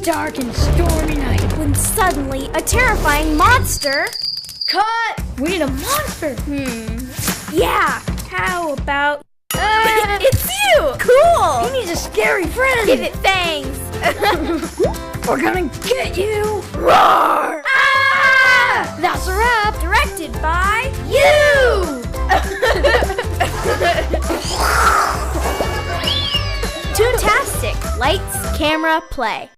dark and stormy night. When suddenly a terrifying monster... Cut! We need a monster. Yeah, how about... it's you! Cool! He needs a scary friend. Give it fangs. We're gonna get you. Roar! Ah! That's a wrap. Directed by you! Toontastic. Lights, camera, play.